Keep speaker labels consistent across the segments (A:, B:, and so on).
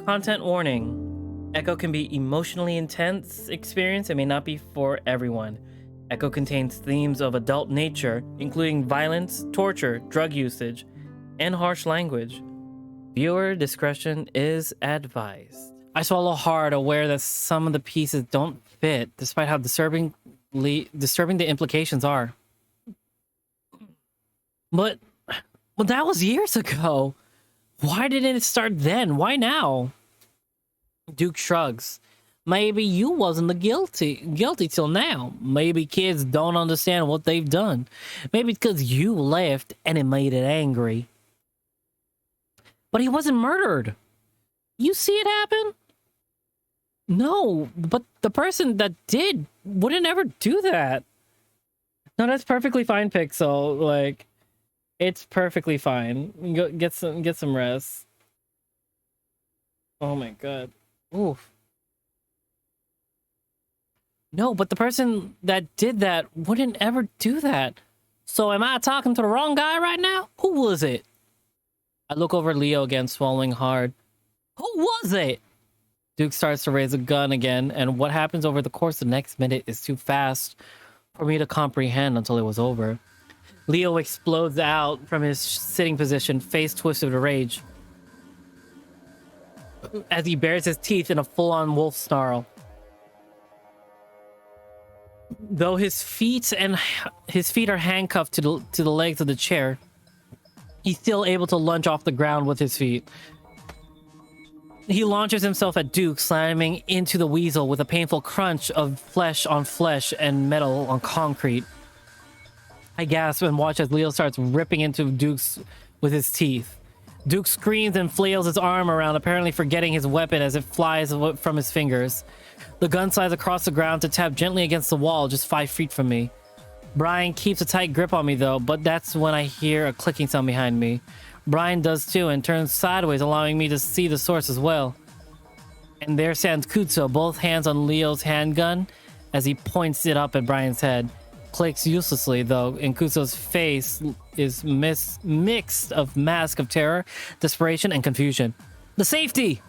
A: Content warning. Echo can be emotionally intense experience and may not be for everyone. Echo contains themes of adult nature, including violence, torture, drug usage, and harsh language. Viewer discretion is advised. I swallow hard, aware that some of the pieces don't fit, despite how disturbing the implications are. But that was years ago. Why didn't it start then? Why now? Duke shrugs. Maybe you wasn't the guilty till now. Maybe kids don't understand what they've done. Maybe because you left and it made it angry. But he wasn't murdered. You see it happen? No, but the person that did wouldn't ever do that. No, that's perfectly fine, Pixel. Like, it's perfectly fine. Go get some rest. Oh my god. Oof. No, but the person that did that wouldn't ever do that. So am I talking to the wrong guy right now? Who was it? I look over Leo again, swallowing hard. Who was it? Duke starts to raise a gun again, and what happens over the course of the next minute is too fast for me to comprehend until it was over. Leo explodes out from his sitting position, face twisted with rage, as he bares his teeth in a full-on wolf snarl. Though his feet are handcuffed to the legs of the chair, he's still able to lunge off the ground with his feet. He launches himself at Duke, slamming into the weasel with a painful crunch of flesh on flesh and metal on concrete. I gasp and watch as Leo starts ripping into Duke's with his teeth. Duke screams and flails his arm around, apparently forgetting his weapon as it flies from his fingers. The gun slides across the ground to tap gently against the wall just 5 feet from me. Brian keeps a tight grip on me though, but that's when I hear a clicking sound behind me. Brian does too and turns sideways, allowing me to see the source as well. And there stands Kutsu, both hands on Leo's handgun as he points it up at Brian's head. Clicks uselessly though, and Kutsu's face is mixed of mask of terror, desperation, and confusion. The safety!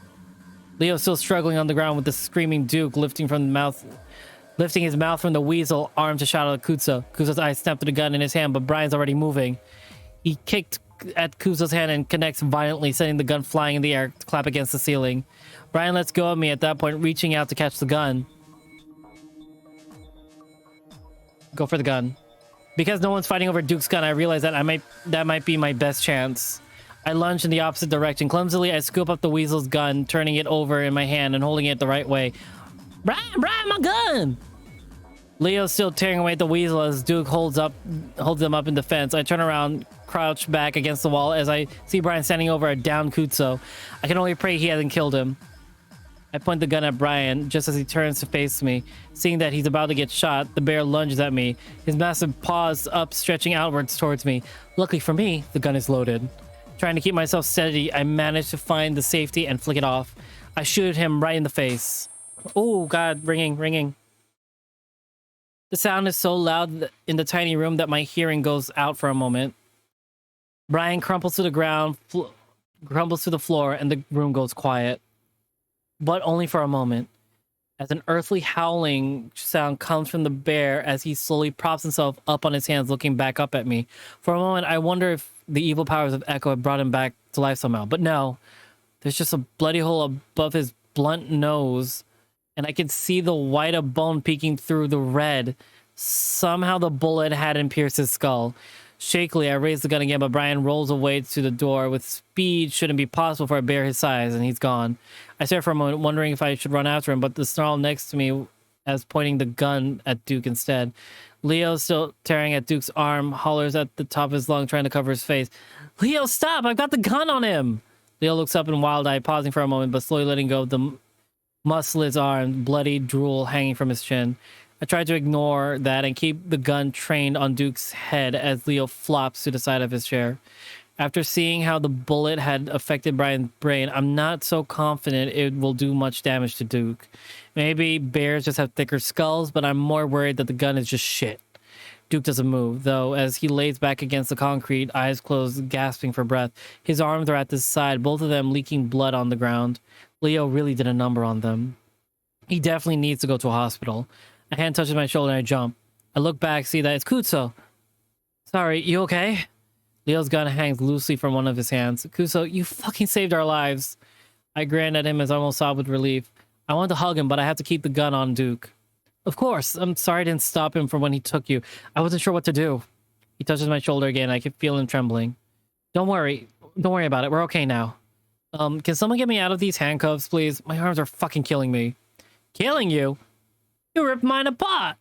A: Leo's still struggling on the ground with the screaming Duke lifting his mouth from the weasel arm to shout at Kutsu. Kutsu's eyes snap to the gun in his hand, but Brian's already moving. He kicked at Kutsu's hand and connects violently, sending the gun flying in the air to clap against the ceiling. Brian lets go of me at that point, reaching out to catch the gun. Go for the gun. Because no one's fighting over Duke's gun, I realize that that might be my best chance. I lunge in the opposite direction. Clumsily, I scoop up the weasel's gun, turning it over in my hand and holding it the right way. Brian, my gun! Leo's still tearing away at the weasel as Duke holds them up in defense. I turn around, crouch back against the wall as I see Brian standing over a downed Kutsu. I can only pray he hasn't killed him. I point the gun at Brian just as he turns to face me. Seeing that he's about to get shot, the bear lunges at me, his massive paws up, stretching outwards towards me. Luckily for me, the gun is loaded. Trying to keep myself steady, I manage to find the safety and flick it off. I shoot him right in the face. Oh god, ringing. The sound is so loud in the tiny room that my hearing goes out for a moment. Brian crumples to the ground, crumbles to the floor, and the room goes quiet. But only for a moment, as an earthly howling sound comes from the bear as he slowly props himself up on his hands, looking back up at me. For a moment, I wonder if the evil powers of Echo have brought him back to life somehow. But no, there's just a bloody hole above his blunt nose, and I can see the white of bone peeking through the red. Somehow the bullet hadn't pierced his skull. Shakily, I raise the gun again, but Brian rolls away to the door. With speed shouldn't be possible for a bear his size, and he's gone. I stare for a moment, wondering if I should run after him, but the snarl next to me as pointing the gun at Duke instead. Leo, still tearing at Duke's arm, hollers at the top of his lung, trying to cover his face. Leo, stop! I've got the gun on him! Leo looks up in wild-eye, pausing for a moment, but slowly letting go of the muscle his arm, bloody drool hanging from his chin. I try to ignore that and keep the gun trained on Duke's head as Leo flops to the side of his chair. After seeing how the bullet had affected Brian's brain, I'm not so confident it will do much damage to Duke. Maybe bears just have thicker skulls, but I'm more worried that the gun is just shit. Duke doesn't move, though, as he lays back against the concrete, eyes closed, gasping for breath. His arms are at his side, both of them leaking blood on the ground. Leo really did a number on them. He definitely needs to go to a hospital. A hand touches my shoulder and I jump. I look back, see that it's Kuzo. Sorry, you okay? Leo's gun hangs loosely from one of his hands. Kuzo, you fucking saved our lives. I grinned at him as I almost sobbed with relief. I wanted to hug him, but I had to keep the gun on Duke. Of course, I'm sorry I didn't stop him from when he took you. I wasn't sure what to do. He touches my shoulder again. I can feel him trembling. Don't worry about it. We're okay now. Can someone get me out of these handcuffs, please? My arms are fucking killing me. Killing you? You ripped mine apart.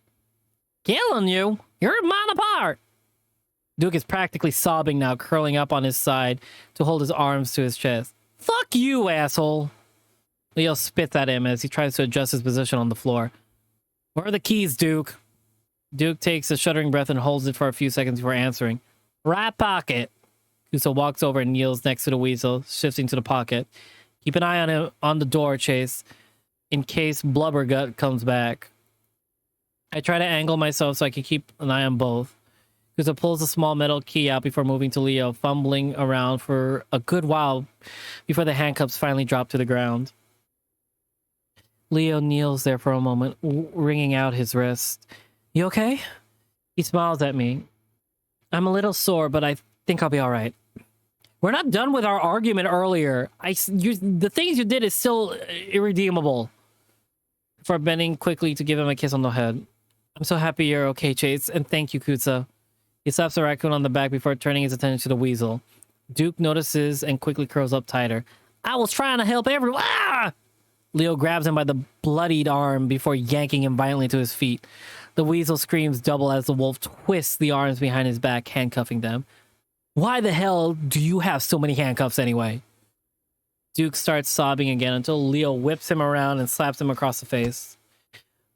A: Killing you? You ripped mine apart. Duke is practically sobbing now, curling up on his side to hold his arms to his chest. Fuck you, asshole. Leo spits at him as he tries to adjust his position on the floor. Where are the keys, Duke? Duke takes a shuddering breath and holds it for a few seconds before answering. Right pocket. Kuzo walks over and kneels next to the weasel, shifting to the pocket. Keep an eye on him on the door, Chase, in case Blubbergut comes back. I try to angle myself so I can keep an eye on both. Kuzo pulls a small metal key out before moving to Leo, fumbling around for a good while before the handcuffs finally drop to the ground. Leo kneels there for a moment, wringing out his wrist. You okay? He smiles at me. I'm a little sore, but I think I'll be all right. We're not done with our argument earlier. The things you did is still irredeemable. Before bending quickly to give him a kiss on the head. I'm so happy you're okay, Chase, and thank you, Kuzo. He slaps the raccoon on the back before turning his attention to the weasel. Duke notices and quickly curls up tighter. I was trying to help everyone. Ah! Leo grabs him by the bloodied arm before yanking him violently to his feet. The weasel screams double as the wolf twists the arms behind his back, handcuffing them. Why the hell do you have so many handcuffs anyway? Duke starts sobbing again until Leo whips him around and slaps him across the face.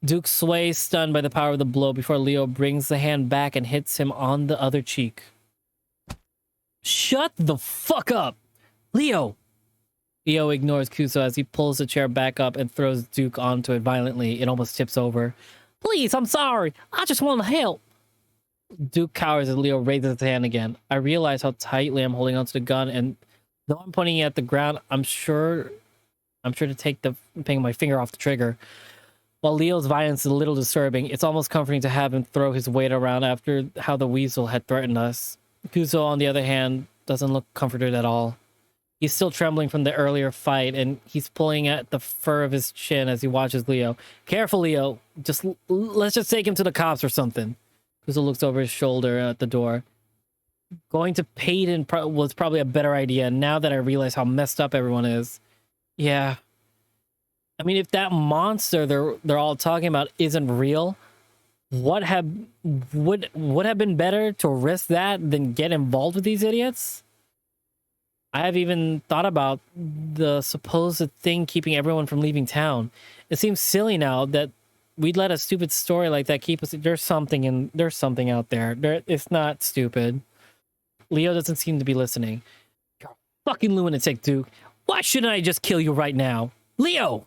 A: Duke sways, stunned by the power of the blow, before Leo brings the hand back and hits him on the other cheek. Shut the fuck up! Leo! Leo ignores Kuzo as he pulls the chair back up and throws Duke onto it violently. It almost tips over. Please, I'm sorry. I just want to help. Duke cowers as Leo raises his hand again. I realize how tightly I'm holding onto the gun, and though I'm pointing it at the ground, I'm sure to take my finger off the trigger. While Leo's violence is a little disturbing, it's almost comforting to have him throw his weight around after how the weasel had threatened us. Kuzo, on the other hand, doesn't look comforted at all. He's still trembling from the earlier fight, and he's pulling at the fur of his chin as he watches Leo. Careful, Leo. Let's just take him to the cops or something. Kuzo looks over his shoulder at the door. Going to Peyton was probably a better idea now that I realize how messed up everyone is. Yeah. I mean, if that monster they're all talking about isn't real, would have been better to risk that than get involved with these idiots? I have even thought about the supposed thing keeping everyone from leaving town. It seems silly now that we'd let a stupid story like that keep us. There's something out there. It's not stupid. Leo doesn't seem to be listening. You're a fucking lunatic, Duke. Why shouldn't I just kill you right now? Leo!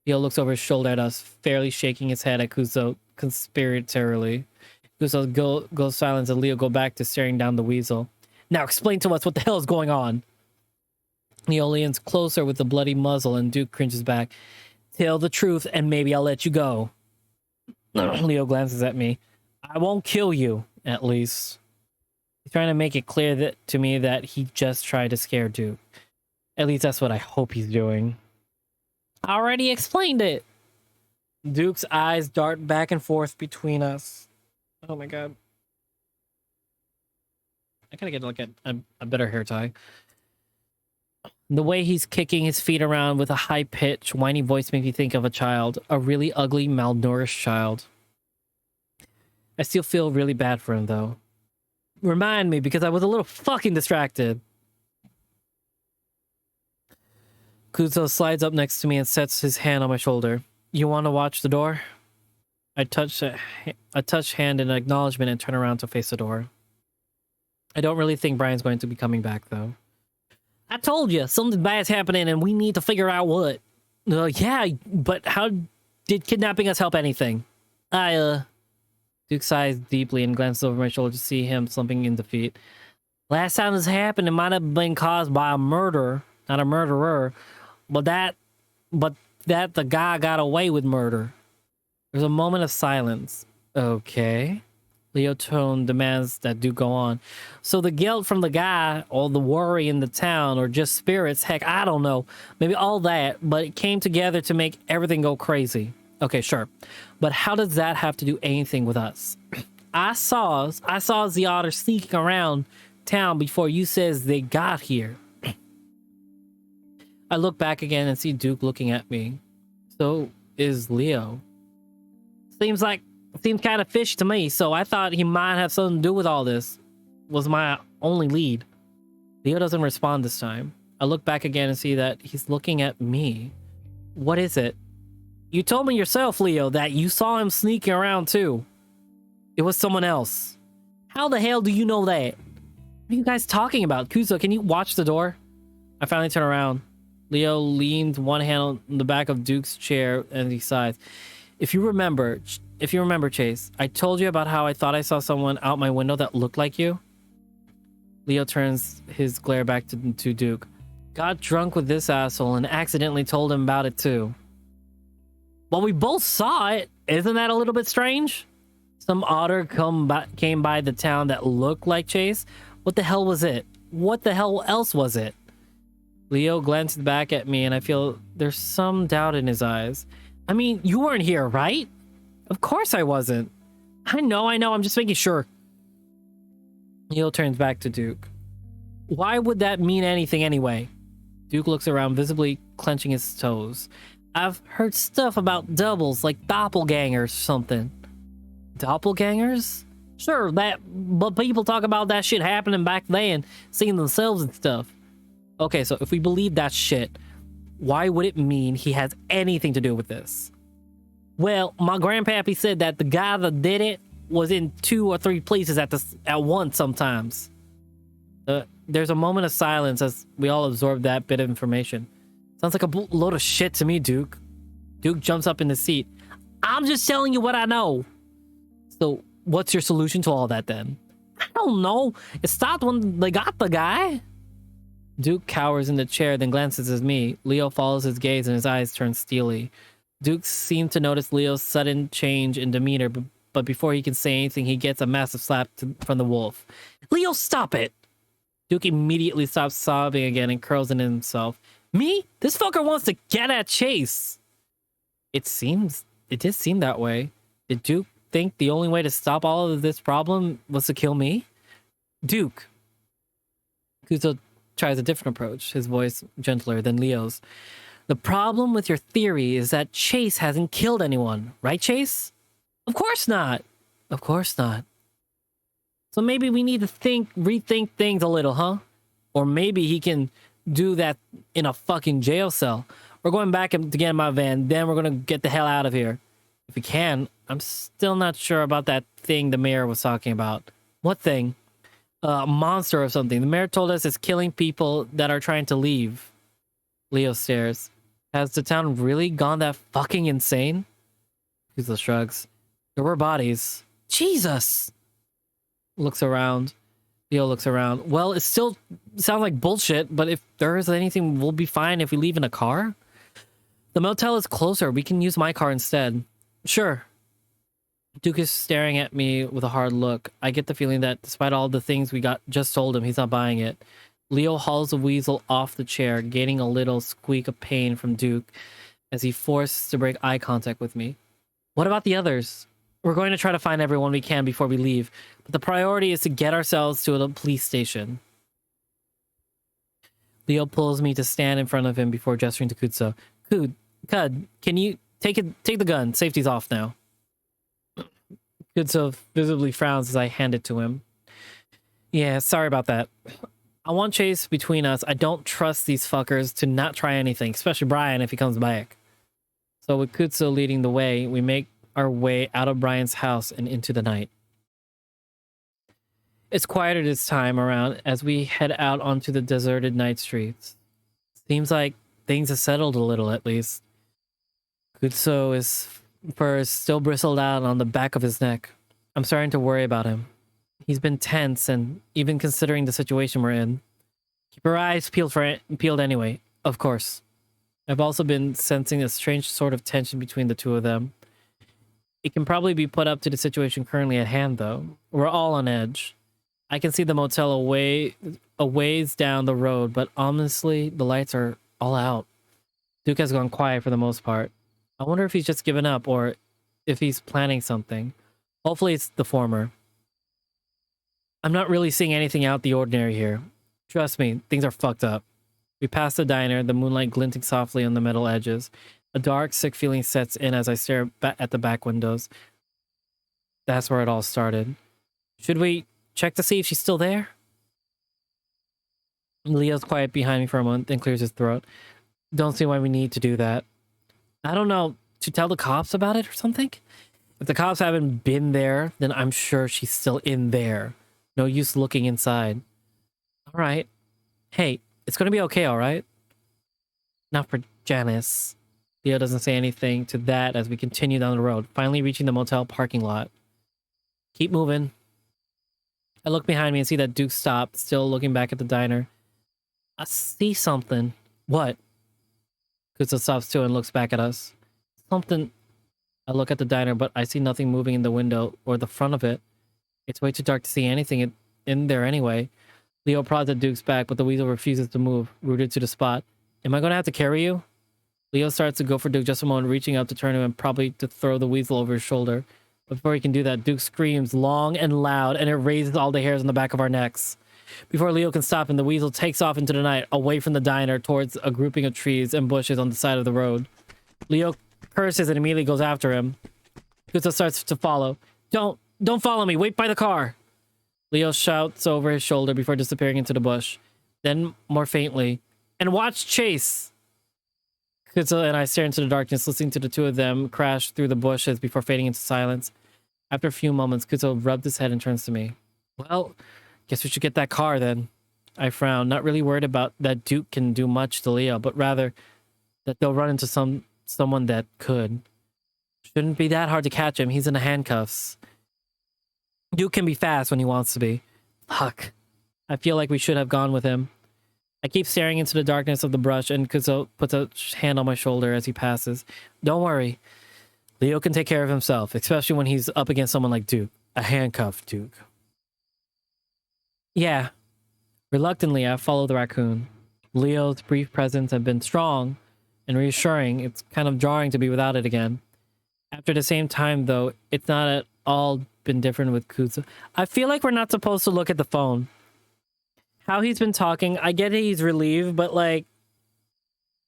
A: Leo looks over his shoulder at us, fairly shaking his head at Kuzo conspiratorially. Kuzo goes silent and Leo go back to staring down the weasel. Now explain to us what the hell is going on. Leo leans closer with the bloody muzzle and Duke cringes back. Tell the truth and maybe I'll let you go. Leo glances at me. I won't kill you, at least. He's trying to make it clear to me that he just tried to scare Duke. At least that's what I hope he's doing. I already explained it. Duke's eyes dart back and forth between us. Oh my god. I gotta get like a better hair tie. The way he's kicking his feet around with a high-pitched, whiny voice makes me think of a child. A really ugly, malnourished child. I still feel really bad for him, though. Remind me, because I was a little fucking distracted. Kuzo slides up next to me and sets his hand on my shoulder. You want to watch the door? I touch hand in acknowledgement and turn around to face the door. I don't really think Brian's going to be coming back, though. I told you, something bad's happening and we need to figure out what. Yeah, but how did kidnapping us help anything? Duke sighs deeply and glances over my shoulder to see him slumping in defeat. Last time this happened, it might have been caused by a murder, not a murderer. But that but that the guy got away with murder. There's a moment of silence. Okay. Leo tone demands that Duke go on. So the guilt from the guy, or the worry in the town, or just spirits, heck, I don't know. Maybe all that, but it came together to make everything go crazy. Okay, sure. But how does that have to do anything with us? I saw the otter sneaking around town before you says they got here. I look back again and see Duke looking at me. So is Leo. Seems kind of fishy to me, so I thought he might have something to do with all this. Was my only lead. Leo doesn't respond this time. I look back again and see that he's looking at me. What is it? You told me yourself, Leo, that you saw him sneaking around too. It was someone else. How the hell do you know that? What are you guys talking about? Kuzo, can you watch the door? I finally turn around. Leo leans one hand on the back of Duke's chair and he sighs. If you remember, Chase, I told you about how I thought I saw someone out my window that looked like you. Leo turns his glare back to Duke. Got drunk with this asshole and accidentally told him about it too. Well, we both saw it. Isn't that a little bit strange? Some otter came by the town that looked like Chase. What the hell was it? What the hell else was it? Leo glanced back at me and I feel there's some doubt in his eyes. I mean, you weren't here, right? Of course I wasn't. I know, I'm just making sure. Leo turns back to Duke. Why would that mean anything anyway? Duke looks around, visibly clenching his toes. I've heard stuff about doubles, like doppelgangers or something. Doppelgangers? Sure, but people talk about that shit happening back then, seeing themselves and stuff. Okay, so if we believe that shit, why would it mean he has anything to do with this? Well, my grandpappy said that the guy that did it was in 2 or 3 places at once sometimes. There's a moment of silence as we all absorb that bit of information. Sounds like a load of shit to me, Duke. Duke jumps up in the seat. I'm just telling you what I know. So, what's your solution to all that then? I don't know. It stopped when they got the guy. Duke cowers in the chair, then glances at me. Leo follows his gaze and his eyes turn steely. Duke seems to notice Leo's sudden change in demeanor, but before he can say anything, he gets a massive slap from the wolf. Leo, stop it! Duke immediately stops sobbing again and curls in himself. Me? This fucker wants to get at Chase! It did seem that way. Did Duke think the only way to stop all of this problem was to kill me? Duke! Kuzo tries a different approach, his voice gentler than Leo's. The problem with your theory is that Chase hasn't killed anyone, right, Chase? Of course not. Of course not. So maybe we need to rethink things a little, huh? Or maybe he can do that in a fucking jail cell. We're going back to get in my van, then we're gonna get the hell out of here. If we can, I'm still not sure about that thing the mayor was talking about. What thing? A monster or something. The mayor told us it's killing people that are trying to leave. Leo stares. Has the town really gone that fucking insane? Kuzo shrugs. There were bodies. Jesus! Looks around. Leo looks around. Well, it still sounds like bullshit, but if there is anything, we'll be fine if we leave in a car. The motel is closer. We can use my car instead. Sure. Duke is staring at me with a hard look. I get the feeling that despite all the things we just told him, he's not buying it. Leo hauls the weasel off the chair, gaining a little squeak of pain from Duke as he forces to break eye contact with me. What about the others? We're going to try to find everyone we can before we leave, but the priority is to get ourselves to a police station. Leo pulls me to stand in front of him before gesturing to Kuzo. Cud, can you take the gun? Safety's off now. Kuzo visibly frowns as I hand it to him. Yeah, sorry about that. I want Chase between us. I don't trust these fuckers to not try anything, especially Brian if he comes back. So with Kuzo leading the way, we make our way out of Brian's house and into the night. It's quieter this time around as we head out onto the deserted night streets. Seems like things have settled a little, at least. Kuzo's fur is still bristled out on the back of his neck. I'm starting to worry about him. He's been tense, and even considering the situation we're in. Keep your eyes peeled anyway, of course. I've also been sensing a strange sort of tension between the two of them. It can probably be put up to the situation currently at hand, though. We're all on edge. I can see the motel a ways down the road, but honestly, the lights are all out. Duke has gone quiet for the most part. I wonder if he's just given up or if he's planning something. Hopefully it's the former. I'm not really seeing anything out the ordinary here. Trust me, things are fucked up. We pass the diner, the moonlight glinting softly on the metal edges. A dark, sick feeling sets in as I stare at the back windows. That's where it all started. Should we check to see if she's still there? Leo's quiet behind me for a moment, then clears his throat. Don't see why we need to do that. I don't know, to tell the cops about it or something? If the cops haven't been there, then I'm sure she's still in there. No use looking inside. All right. Hey, it's gonna be okay, all right? Not for Janice. Leo doesn't say anything to that as we continue down the road, finally reaching the motel parking lot. Keep moving. I look behind me and see that Duke stopped, still looking back at the diner. I see something. What? Kuzo stops too and looks back at us. Something. I look at the diner, but I see nothing moving in the window or the front of it. It's way too dark to see anything in there anyway. Leo prods at Duke's back, but the weasel refuses to move, rooted to the spot. Am I going to have to carry you? Leo starts to go for Duke just a moment, reaching up to turn him and probably to throw the weasel over his shoulder. But before he can do that, Duke screams long and loud, and it raises all the hairs on the back of our necks. Before Leo can stop him, the weasel takes off into the night, away from the diner, towards a grouping of trees and bushes on the side of the road. Leo curses and immediately goes after him. Kuzo starts to follow. Don't follow me, wait by the car! Leo shouts over his shoulder before disappearing into the bush. Then, more faintly, and watch Chase! Kuzo and I stare into the darkness, listening to the two of them crash through the bushes before fading into silence. After a few moments, Kuzo rubbed his head and turns to me. Well, guess we should get that car then. I frown, not really worried about that Duke can do much to Leo, but rather that they'll run into someone that could. Shouldn't be that hard to catch him. He's in the handcuffs. Duke can be fast when he wants to be. Fuck. I feel like we should have gone with him. I keep staring into the darkness of the brush, and Kuzo puts a hand on my shoulder as he passes. Don't worry. Leo can take care of himself, especially when he's up against someone like Duke. A handcuffed Duke. Yeah. Reluctantly, I follow the raccoon. Leo's brief presence had been strong and reassuring. It's kind of jarring to be without it again. After the same time, though, it's not at all been different with Kuzo. I feel like we're not supposed to look at the phone. How he's been talking, I get it, he's relieved, but like,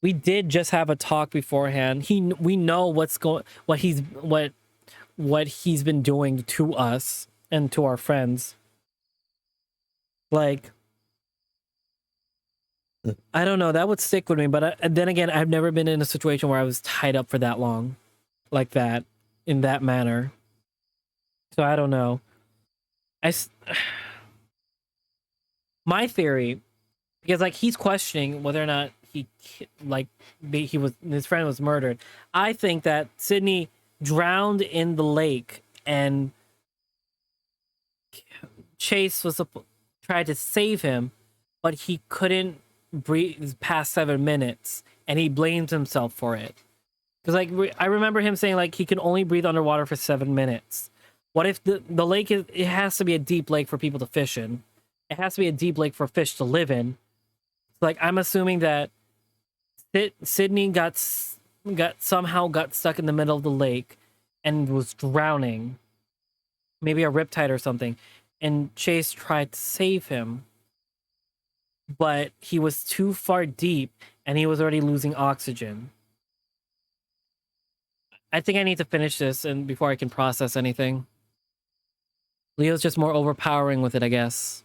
A: we did just have a talk beforehand. We know what he's been doing to us and to our friends. Like, I don't know, that would stick with me, but then again, I've never been in a situation where I was tied up for that long, like that, in that manner. So I don't know. My theory, because like he's questioning whether or not his friend was murdered. I think that Sydney drowned in the lake and Chase tried to save him, but he couldn't breathe past 7 minutes, and he blamed himself for it. Because like I remember him saying like he can only breathe underwater for 7 minutes. What if the lake it has to be a deep lake for people to fish in? It has to be a deep lake for fish to live in. Like I'm assuming that Sydney got stuck in the middle of the lake and was drowning. Maybe a riptide or something. And Chase tried to save him. But he was too far deep and he was already losing oxygen. I think I need to finish this and before I can process anything. Leo's just more overpowering with it, I guess.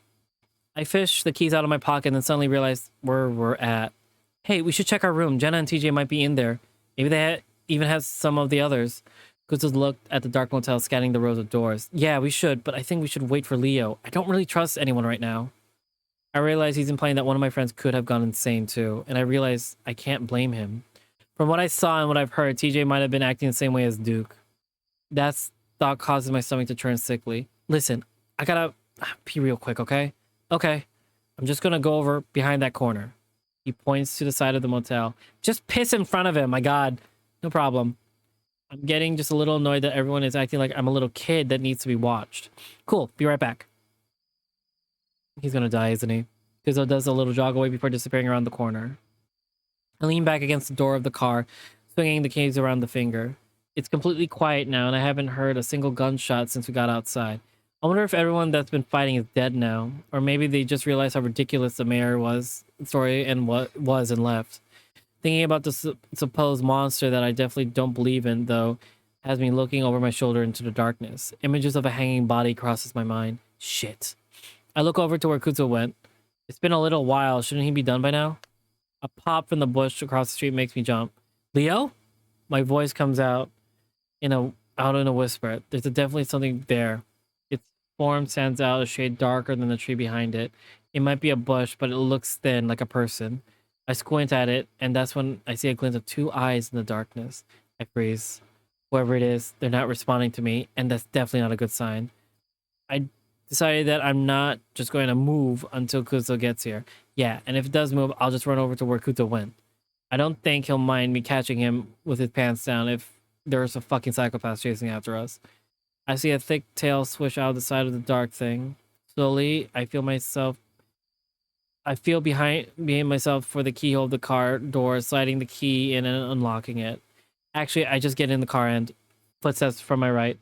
A: I fish the keys out of my pocket and then suddenly realize where we're at. Hey, we should check our room. Jenna and TJ might be in there. Maybe they even have some of the others. Kuzo looked at the dark motel, scanning the rows of doors. Yeah, we should, but I think we should wait for Leo. I don't really trust anyone right now. I realize he's implying that one of my friends could have gone insane too, and I realize I can't blame him. From what I saw and what I've heard, TJ might have been acting the same way as Duke. That thought causes my stomach to turn sickly. Listen, I gotta pee real quick, okay? Okay. I'm just gonna go over behind that corner. He points to the side of the motel. Just piss in front of him, my god. No problem. I'm getting just a little annoyed that everyone is acting like I'm a little kid that needs to be watched. Cool, be right back. He's gonna die, isn't he? Kuzo does a little jog away before disappearing around the corner. I lean back against the door of the car, swinging the keys around the finger. It's completely quiet now, and I haven't heard a single gunshot since we got outside. I wonder if everyone that's been fighting is dead now, or maybe they just realized how ridiculous the mayor story and what was and left. Thinking about the supposed monster that I definitely don't believe in, though, has me looking over my shoulder into the darkness. Images of a hanging body crosses my mind. Shit. I look over to where Kuzo went. It's been a little while. Shouldn't he be done by now? A pop from the bush across the street makes me jump. Leo? My voice comes out in a whisper. There's definitely something there. Its form stands out a shade darker than the tree behind it. It might be a bush, but it looks thin, like a person. I squint at it, and that's when I see a glint of two eyes in the darkness. I freeze. Whoever it is, they're not responding to me, and that's definitely not a good sign. I decided that I'm not just going to move until Kuzo gets here. Yeah, and if it does move, I'll just run over to where Kuzo went. I don't think he'll mind me catching him with his pants down if there's a fucking psychopath chasing after us. I see a thick tail swish out of the side of the dark thing. Slowly, I feel behind myself for the keyhole of the car door, sliding the key in and unlocking it. Actually, I just get in the car and footsteps from my right.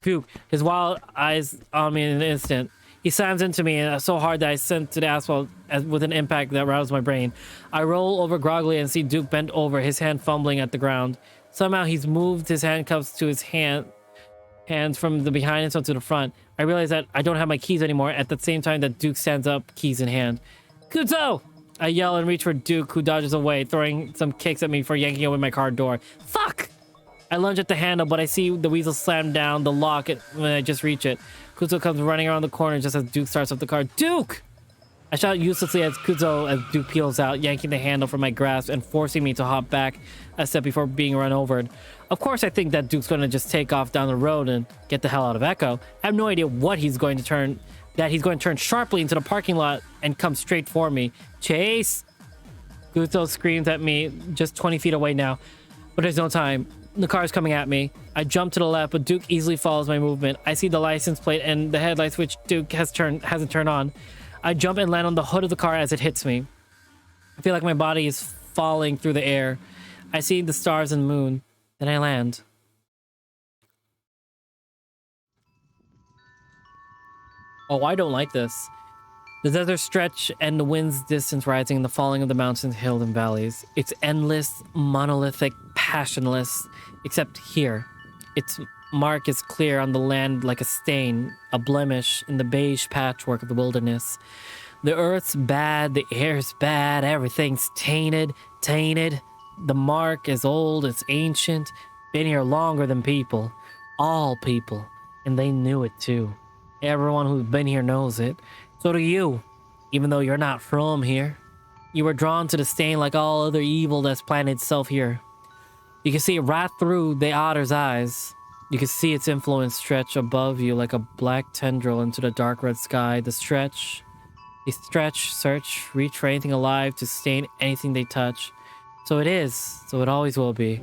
A: Phew, his wild eyes on me in an instant. He slams into me so hard that I sent to the asphalt with an impact that roused my brain. I roll over groggily and see Duke bent over, his hand fumbling at the ground. Somehow he's moved his handcuffs to his hands from the behind himself to the front. I realize that I don't have my keys anymore at the same time that Duke stands up, keys in hand. Kuzo! I yell and reach for Duke, who dodges away, throwing some kicks at me for yanking away my car door. Fuck! I lunge at the handle, but I see the weasel slam down the lock when I just reach it. Kuzo comes running around the corner just as Duke starts up the car. Duke! I shout uselessly as Duke peels out, yanking the handle from my grasp and forcing me to hop back a step before being run over. Of course, I think that Duke's going to just take off down the road and get the hell out of Echo. I have no idea what he's going to turn sharply into the parking lot and come straight for me. Chase! Kuzo screams at me just 20 feet away now, but there's no time. The car is coming at me. I jump to the left, but Duke easily follows my movement. I see the license plate and the headlights, which Duke hasn't turned on. I jump and land on the hood of the car as it hits me. I feel like my body is falling through the air. I see the stars and moon. Then I land. Oh, I don't like this. The desert stretch and the wind's distance rising and the falling of the mountains, hills, and valleys. It's endless, monolithic, passionless, except here. Its mark is clear on the land like a stain, a blemish in the beige patchwork of the wilderness. The earth's bad, the air's bad, everything's tainted. The mark is old, it's ancient, been here longer than people. All people. And they knew it too. Everyone who's been here knows it. So do you, even though you're not from here. You were drawn to the stain like all other evil that's planted itself here. You can see it right through the otter's eyes. You can see its influence stretch above you like a black tendril into the dark red sky. They stretch, search, reach for anything alive to stain anything they touch. So it is, so it always will be.